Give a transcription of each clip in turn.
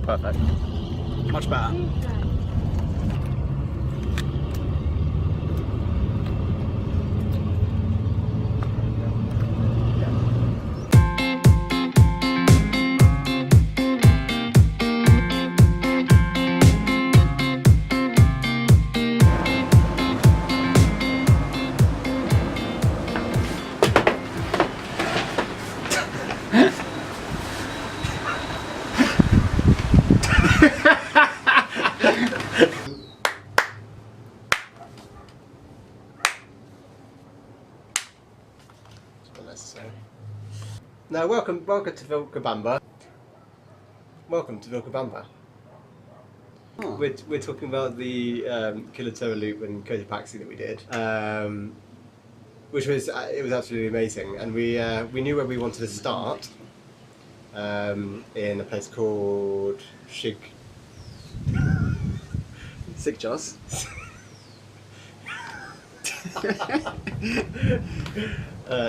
Perfect. Much better. Now, welcome to Vilcabamba. Welcome to Vilcabamba. Oh. We're talking about the Quilotoa loop and Cotopaxi that we did, which was absolutely amazing, and we knew where we wanted to start in a place called Sigchos.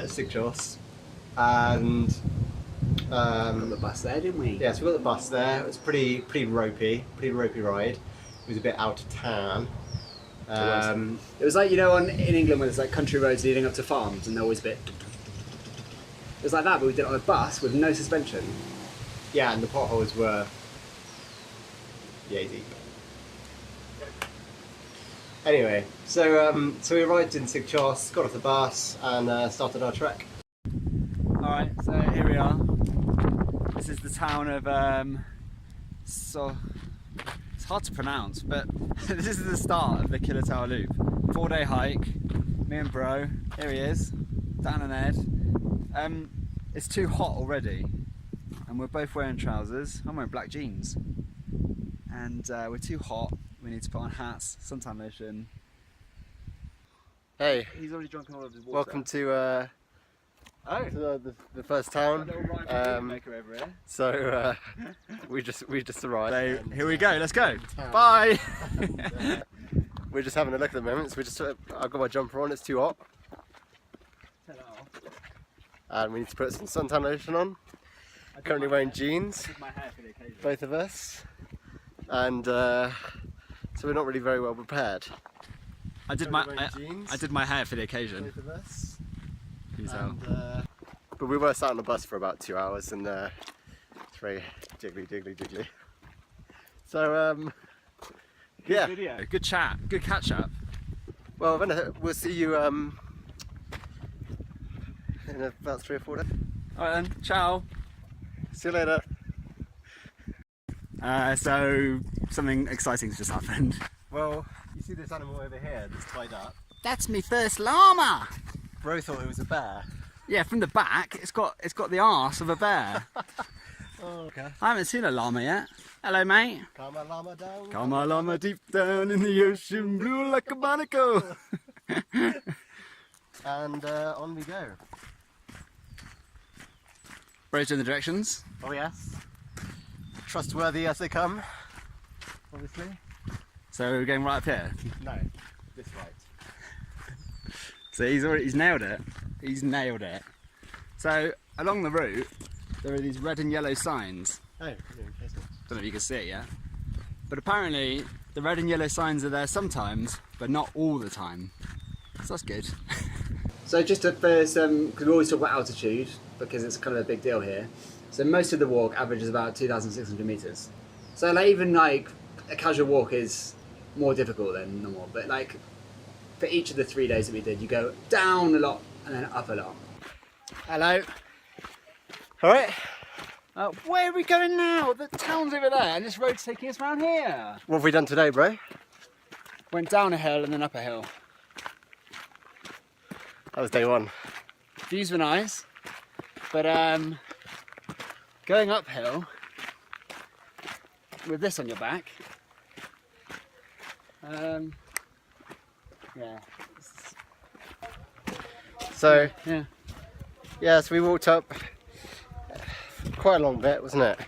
Sigchos, and Got the bus there, didn't we? yeah, so we got the bus there. It was pretty ropey ride. It was a bit out of town. It was like, you know, in England when there's like country roads leading up to farms and they're always a bit. It was like that, but we did it on a bus with no suspension. Yeah, and the potholes were yay deep. Anyway, so we arrived in Sigchos, got off the bus, and started our trek. Alright, so here we are. This is the town of so it's hard to pronounce, but this is the start of the Quilotoa loop. 4-day hike. Me and bro, here he is, Dan and Ed. It's too hot already, and we're both wearing trousers. I'm wearing black jeans, and we're too hot. We need to put on hats, suntan lotion. Hey, He's already drunk all of his water. welcome to the first town. Maker over here. So we just arrived. So here we go. Let's go. Bye. We're just having a look at the moment. So I've got my jumper on. It's too hot, and we need to put some suntan lotion on. Currently wearing jeans, My hair for the occasion. both of us, and so we're not really very well prepared. I did my hair for the occasion. Both of us. And, But we were sat on the bus for about 2 hours, and it's very jiggly. So yeah, video. Good chat. Good catch up. well, we'll see you in about 3 or 4 days. Alright then. Ciao. See you later. So something exciting's just happened. Well, you see this animal over here that's tied up? That's me first llama. Bro thought it was a bear. Yeah, from the back, it's got the arse of a bear. Oh, okay. I haven't seen a llama yet. Hello, mate. Come on, llama down. Come on, llama, deep down in the ocean, blue like a barnacle. And on we go. Bro's doing the directions. Oh yes. Trustworthy as they come, obviously. So we're going right up here. No, this right. So he's nailed it. He's nailed it. So along the route, there are these red and yellow signs. Oh, Don't know if you can see it yet. But apparently the red and yellow signs are there sometimes, but not all the time. So that's good. So just for some, because we always talk about altitude, because it's kind of a big deal here. So most of the walk averages about 2,600 meters. So like even like a casual walk is more difficult than normal, but like for each of the 3 days that we did, you go down a lot and then up a lot. Hello. All right. Where are we going now? The town's over there and this road's taking us around here. What have we done today, bro? Went down a hill and then up a hill. That was day one. Views were nice, but going uphill with this on your back, yeah. So Yeah. so we walked up quite a long bit, wasn't it?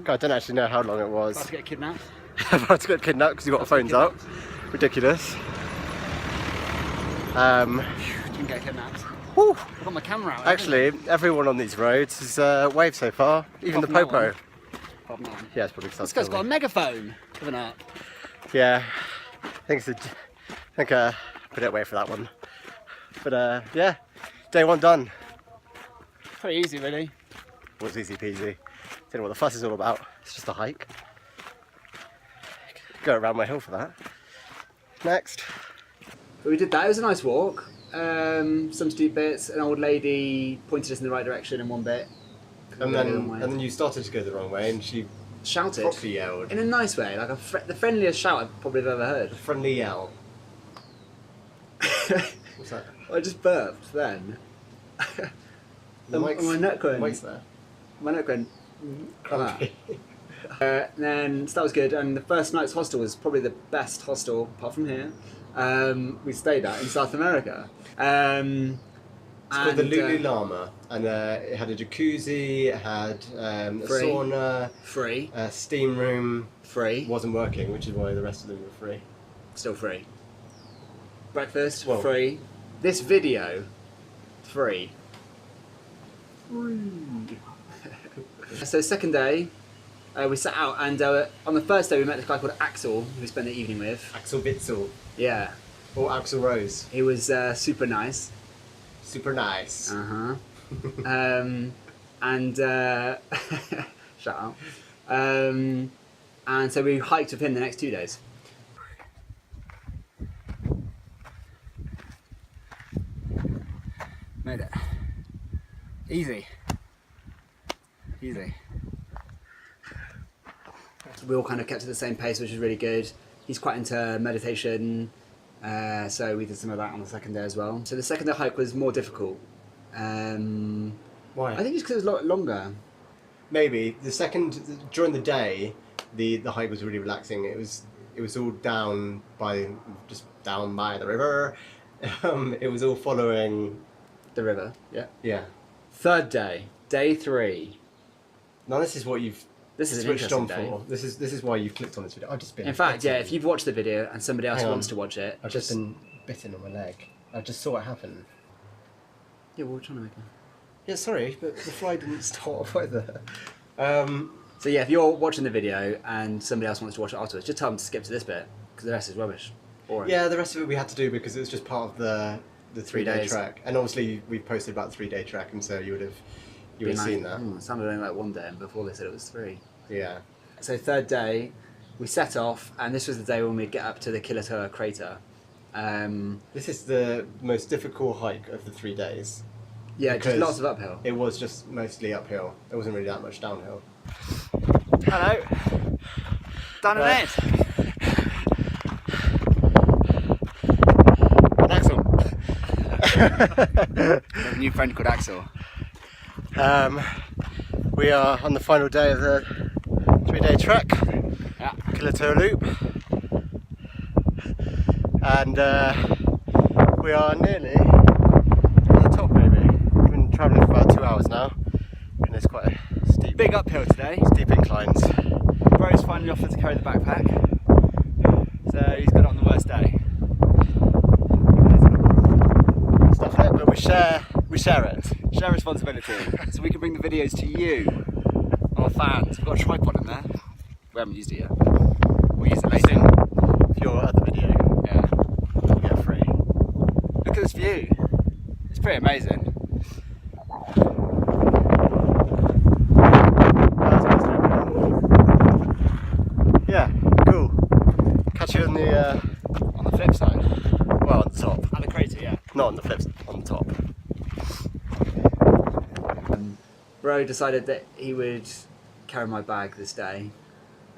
I don't actually know how long it was. About to get kidnapped. About to get kidnapped because you got our phones out. Ridiculous. Didn't get kidnapped. Whew. I've got my camera out. Actually, everyone on these roads is waved so far, even the Apart from popo. that tripod man. Yeah, it's probably This guy's got a megaphone coming up. Yeah, I think I put it away for that one. But yeah, day one done. Pretty easy, really. It was easy peasy. Don't know what the fuss is all about. It's just a hike. Go around my hill for that. Next. But we did that. It was a nice walk. Some steep bits. An old lady pointed us in the right direction in one bit. And then you started to go the wrong way, and she shouted properly yelled. in a nice way, like the friendliest shout I've probably ever heard. A friendly yell. What's that? I just burped then. My neck went. Mike's there. My neck went. Then so that was good, and the first night's hostel was probably the best hostel apart from here we stayed at in South America. It's called the Lulu Llama, and it had a jacuzzi, it had a sauna, free, a steam room, free. Wasn't working, which is why the rest of them were free. Still free. Breakfast, Well, free. This video, free. So second day, we set out, and on the first day we met this guy called Axel, who we spent the evening with. Axel Witzel. Yeah. Or Axel Rose. He was super nice. Super nice. And shut up. And so we hiked with him the next 2 days. Made it. Easy. Easy. So we all kind of kept at the same pace, which was really good. He's quite into meditation, so we did some of that on the second day as well. So the second day hike was more difficult. Why? I think it's because it was a lot longer. Maybe during the day, the hike was really relaxing. It was all down by the river. It was all following The river. Yeah. Yeah. Third day, day 3. Now this is what you've This is an switched on interesting day. for. This is why you've clicked on this video. I've just been. In fact, bitten. yeah, if you've watched the video and somebody else Hang on. wants to watch it, I've just been bitten on my leg. I just saw it happen. Yeah, we're trying to make it. Yeah, sorry, but the fly didn't stop either. So yeah, if you're watching the video and somebody else wants to watch it afterwards, just tell them to skip to this bit because the rest is rubbish. Boring. Yeah, the rest of it we had to do because it was just part of the 3 day days. trek, and obviously we've posted about the 3 day trek, and so you would have seen that. It sounded only like 1 day, and before they said it was 3. Yeah. So third day, we set off, and this was the day when we get up to the Quilotoa crater. This is the most difficult hike of the 3 days. Yeah, Because just lots of uphill. It was just mostly uphill. There wasn't really that much downhill. Hello. Dan and Ed. Axel. We have a new friend called Axel. We are on the final day of the 3 day trek. Yeah. Quilotoa Loop. And we are nearly on the top, maybe. We've been travelling for about 2 hours now, and it's quite a steep, Big uphill today. steep inclines. Bro's finally offered to carry the backpack, so he's got it on the worst day. Stuff like it, but we share it. Share responsibility, so we can bring the videos to you, our fans. We've got a tripod in there. We haven't used it yet. We'll use it later. For your other video, Yeah. you get free. Look at this view. It's pretty amazing. Yeah, cool. Catch you on On the flip side, well, on the top. at the crater, yeah. Not on the flip, on the top. Bro decided that he would carry my bag this day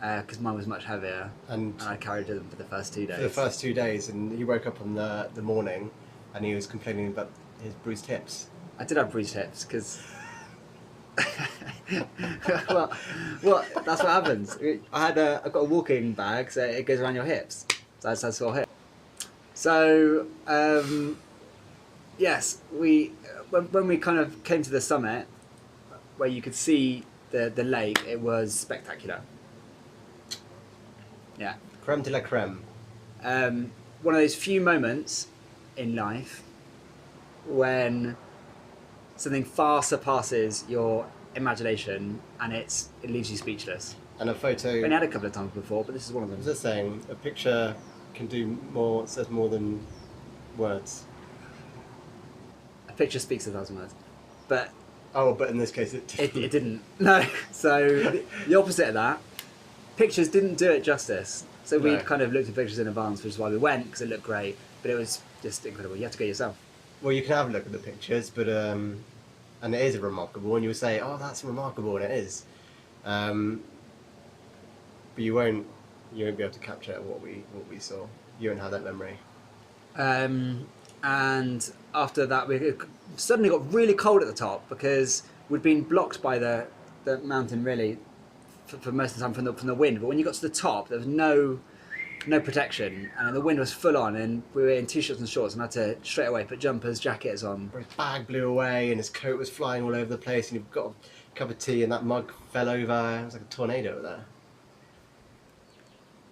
because mine was much heavier, And and I carried them for the first 2 days. for the first 2 days, and he woke up on the morning, and he was complaining about his bruised hips. I did have bruised hips because. well, that's what happens. I've got a walking bag, so it goes around your hips. So I just had sore hip. So yes, when we kind of came to the summit, where you could see the lake, it was spectacular. Yeah. Creme de la creme. One of those few moments in life when something far surpasses your imagination and it leaves you speechless. And a photo. I've only had a couple of times before, but this is one of them. What's it saying? A picture can do more. Says more than words. A picture speaks 1,000 words, but Oh, but in this case, it it didn't. No. So the opposite of that, pictures didn't do it justice. So we No. kind of looked at pictures in advance, which is why we went, because it looked great. But it was just incredible. You have to go yourself. Well, you can have a look at the pictures, but and it is a remarkable, and you would say, "Oh, that's remarkable," and it is. But you won't be able to capture what we saw. You won't have that memory. And after that, we suddenly got really cold at the top because we'd been blocked by the mountain really for most of the time from the wind. But when you got to the top, there was no protection, and the wind was full on, and we were in t-shirts and shorts, and had to straight away put jumpers, jackets on. His bag blew away, and his coat was flying all over the place, and you've got a cup of tea, and that mug fell over. It was like a tornado there.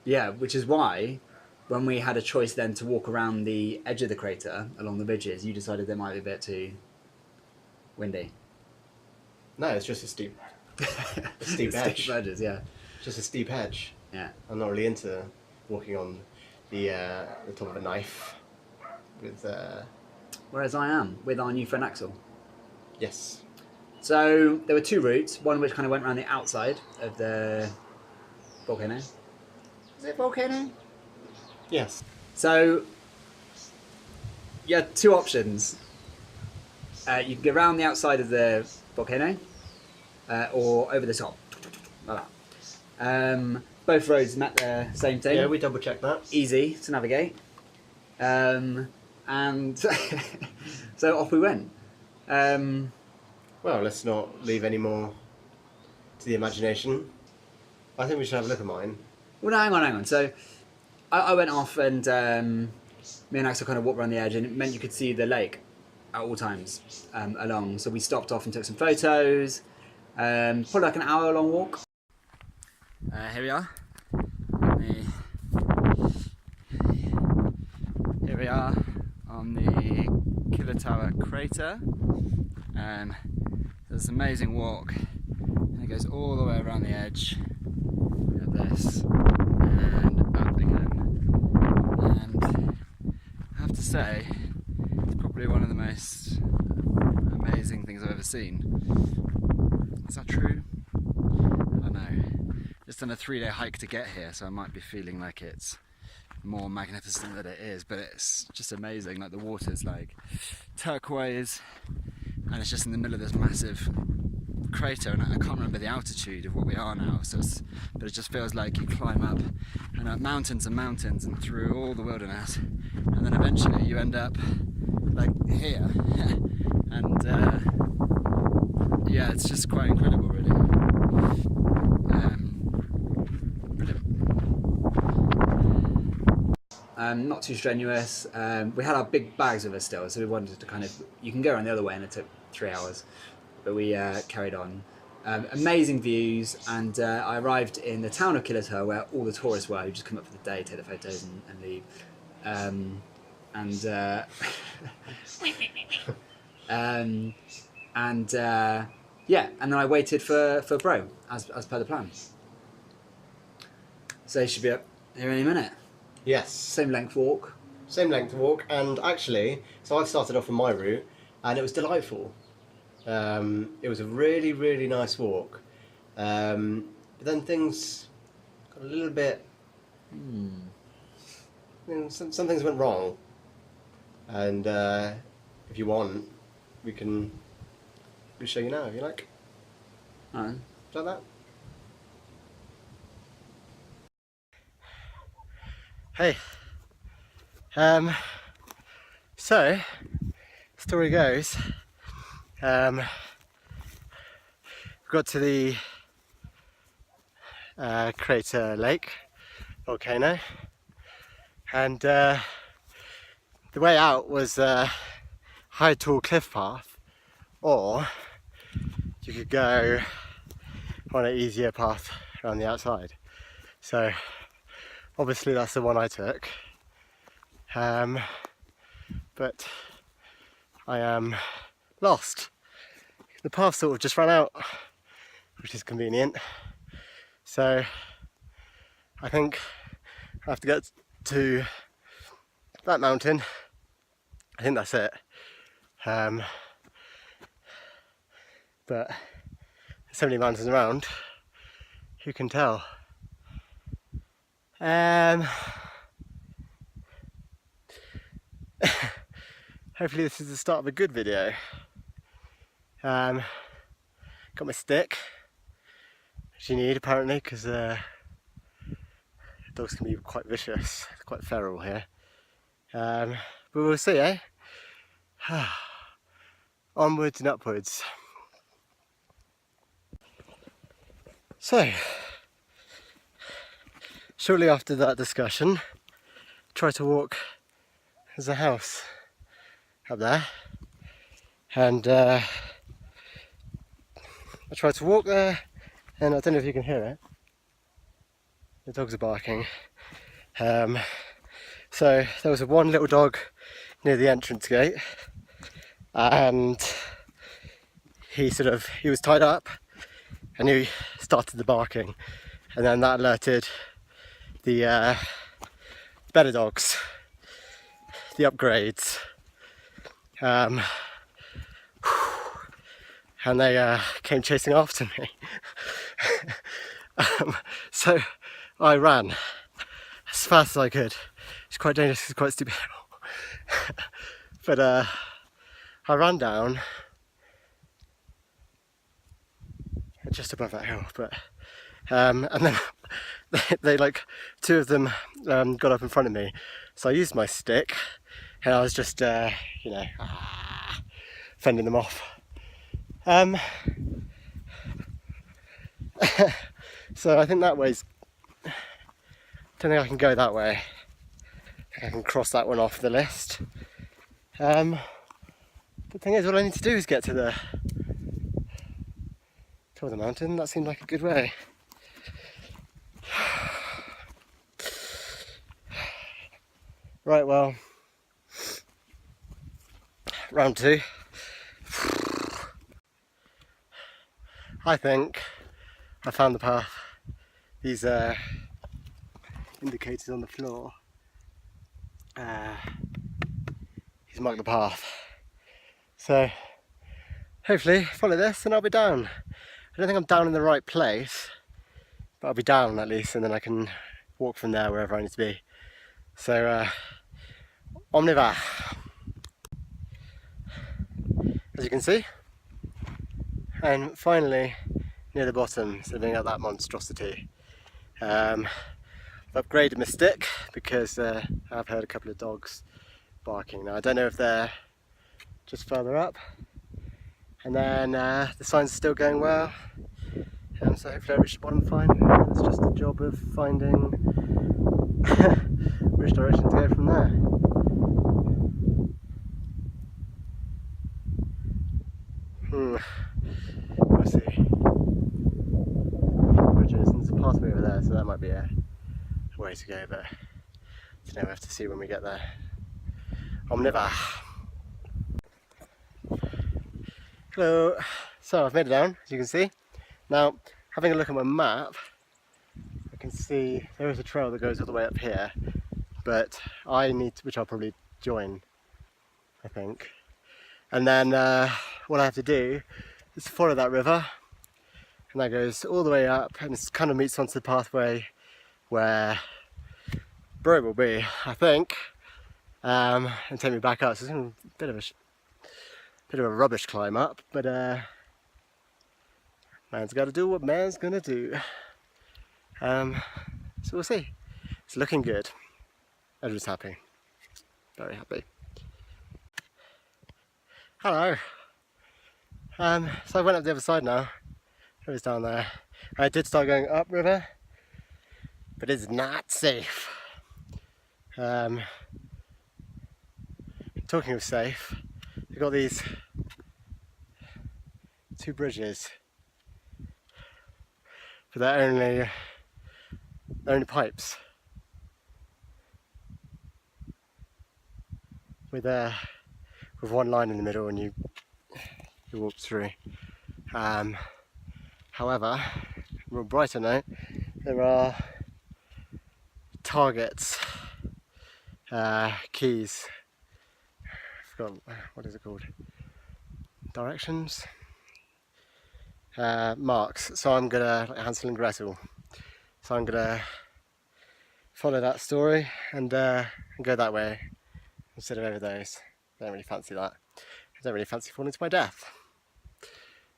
Yeah, which is why when we had a choice then to walk around the edge of the crater along the ridges, you decided there might be a bit too windy. No, it's just a steep edge. Steep edges, yeah. Just a steep edge. Yeah. I'm not really into walking on the top of a knife with. Whereas I am with our new friend Axel. Yes. So there were two routes, one which kind of went around the outside of the volcano. Is it a volcano? Yes. So you had two options. You can go around the outside of the volcano or over the top. Like that. Both roads met the same thing. Yeah, we double checked that. Easy to navigate. And so off we went. Well, let's not leave any more to the imagination. I think we should have a look at mine. Well, no, hang on. So I went off, and me and Axel kind of walked around the edge, and it meant you could see the lake at all times along. So we stopped off and took some photos. Probably like an hour-long walk. Here we are. Here we are on the Quilotoa crater. There's an amazing walk, and it goes all the way around the edge of this and up again. And I have to say, it's probably one of the most amazing things I've ever seen. Is that true? I don't know. Just done a 3-day hike to get here, so I might be feeling like it's more magnificent than it is, but it's just amazing. Like the water's like turquoise, and it's just in the middle of this massive crater, and I can't remember the altitude of what we are now, but it just feels like you climb up and up mountains and mountains and through all the wilderness, and then eventually you end up like here. And yeah, it's just quite incredible really. Brilliant. Not too strenuous. We had our big bags with us still, so we wanted to kind of, you can go around the other way and it took 3 hours, but we carried on. Amazing views, and I arrived in the town of Quilotoa where all the tourists were who just come up for the day, take the photos and leave. Yeah, and then I waited for Bro as per the plan. So he should be up here any minute. Yes. Same length walk. Same length walk, and actually, so I've started off on my route, and it was delightful. It was a really, really nice walk. But then things got a little bit... some things went wrong. And if you want, we can show you now, if you like. Alright. Like that? Hey. So, story goes, we got to the crater lake volcano, and the way out was a high tall cliff path, or you could go on an easier path around the outside. So obviously that's the one I took, but I am lost. The path sort of just ran out, which is convenient. So I think I have to get to that mountain. I think that's it. But there's so many mountains around, who can tell? Hopefully this is the start of a good video. Got my stick, which you need apparently, because dogs can be quite vicious, quite feral here. But we'll see, eh? Onwards and upwards. So, shortly after that discussion, try to walk. There's a house up there, and I tried to walk there, and I don't know if you can hear it. The dogs are barking. So there was one little dog near the entrance gate, and he was tied up, and he started the barking, and then that alerted the better dogs, the upgrades, and they came chasing after me. So I ran as fast as I could. It's quite dangerous, it's quite stupid. But I ran down just above that hill, but and then they like, two of them got up in front of me, so I used my stick and I was just fending them off. So I think that way's, don't think I can go that way. I can cross that one off the list. The thing is, all I need to do is get to the top of the mountain. That seemed like a good way. Right, well, round two. I think I found the path. These indicators on the floor, he's marked the path. So hopefully follow this and I'll be down. I don't think I'm down in the right place, but I'll be down at least, and then I can walk from there wherever I need to be. So on y va. As you can see, and finally near the bottom, sitting at that monstrosity. I've upgraded my stick because I've heard a couple of dogs barking. Now I don't know if they're just further up, and then the signs are still going well, so hopefully I reach the bottom fine. It's just a job of finding which direction to go from there. We'll see. Bridges, and there's a pathway over there, so that might be a way to go, but I don't know, we'll have to see when we get there. On y va. Hello. So I've made it down, as you can see. Now, having a look at my map, I can see there is a trail that goes all the way up here, but I need to, which I'll probably join, I think. And then what I have to do is follow that river, and that goes all the way up, and it kind of meets onto the pathway where Bro will be, I think, and take me back up. So it's a bit of a rubbish climb up, but man's got to do what man's gonna do. So we'll see. It's looking good. Everyone's happy, very happy. Hello. So I went up the other side now. River's down there. I did start going upriver, but it's not safe. Talking of safe, we've got these two bridges, but they're only pipes with one line in the middle, and you walk through. However, a real brighter note, there are targets, keys, I forgot, what is it called? Directions? Marks. So I'm gonna, like Hansel and Gretel, so I'm gonna follow that story and go that way instead of over those. I don't really fancy that. I don't really fancy falling to my death.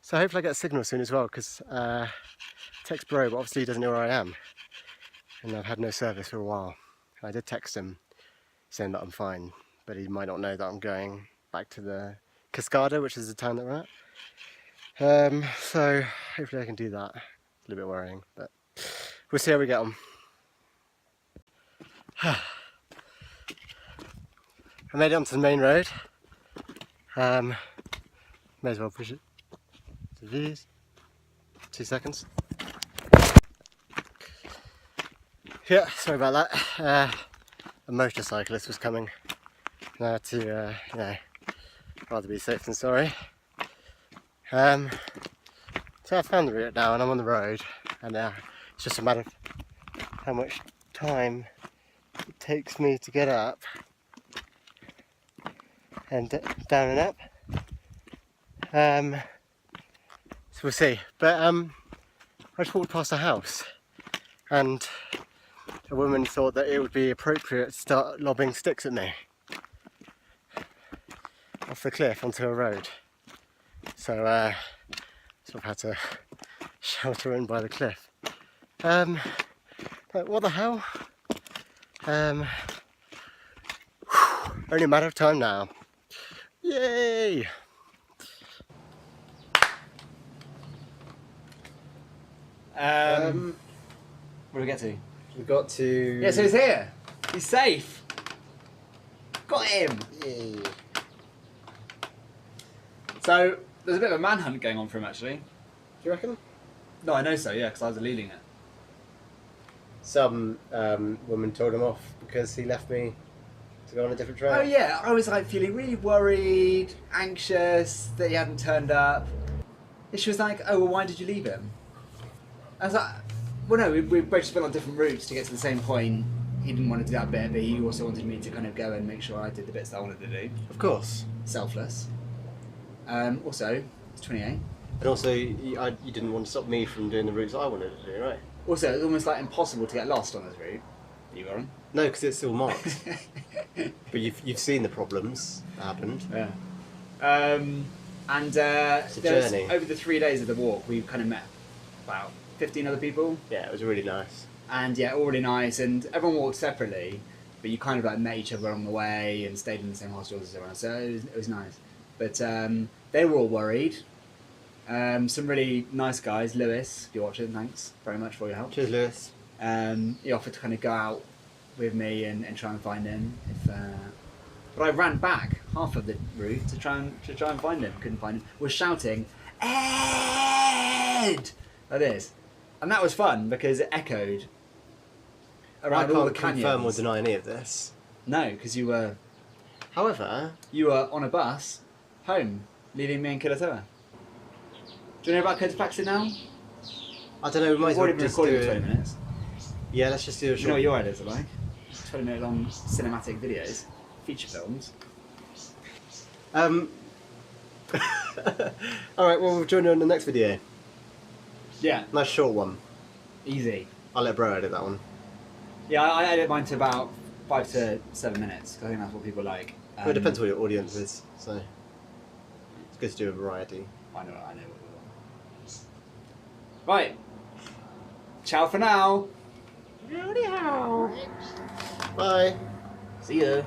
So hopefully I get a signal soon as well, because text bro, but obviously he doesn't know where I am. And I've had no service for a while. I did text him saying that I'm fine, but he might not know that I'm going back to the Cascada, which is the town that we're at. So hopefully I can do that. It's a little bit worrying, but we'll see how we get on. I made it onto the main road. May as well push it to views. 2 seconds. Yeah, sorry about that. A motorcyclist was coming. To, you know, rather be safe than sorry. So I found the route now and I'm on the road, and it's just a matter of how much time it takes me to get up and down and up. So we'll see. But I just walked past a house and a woman thought that it would be appropriate to start lobbing sticks at me off the cliff onto a road. So sort of had to shelter in by the cliff. But what the hell? Only a matter of time now. Yay! Where do we get to? We got to... Yeah, so he's here. He's safe. Got him. Yay. So there's a bit of a manhunt going on for him, actually. Do you reckon? No, I know so, yeah, because I was leading it. Some woman told him off because he left me to go on a different trail. Oh yeah, I was like feeling really worried, anxious that he hadn't turned up. And she was like, "Oh, well, why did you leave him?" I was like, "Well, no, we both just went on different routes to get to the same point. He didn't want to do that bit, but he also wanted me to kind of go and make sure I did the bits that I wanted to do. Of course. Selfless. Also, it's 28. And also, you didn't want to stop me from doing the routes I wanted to do, right? Also, it's almost like impossible to get lost on this route. Are you on? No, because it's still marked. But you've seen the problems that happened. Yeah. It's a journey. Over the 3 days of the walk, we kind of met about 15 other people. Yeah, it was really nice. And yeah, all really nice. And everyone walked separately, but you kind of like met each other along the way and stayed in the same hostels as everyone else. So it was nice. But they were all worried. Some really nice guys. Lewis, if you're watching, thanks very much for your help. Cheers, Lewis. He offered to kind of go out with me and try and find him. But I ran back half of the route to try and find him. Couldn't find him. Was shouting, "Ed!" like this, and that was fun because it echoed around all the canyons. I can't confirm or deny any of this. No, because you were However, on a bus home, leaving me in Quilotoa. Do you know about Codes Paxton now? I don't know. We might as We've well already been just recording do for 20 it. minutes. Yeah, let's just do a Do you know short. what your ideas are like? 20-minute long cinematic videos, feature films. All right. Well, we'll join you on the next video. Yeah, Nice short one. easy. I'll let Bro edit that one. Yeah, I edit mine to about 5 to 7 minutes because I think that's what people like. Well, it depends what your audience is, so it's good to do a variety. I know what we want. Right. Ciao for now. Bye. See ya.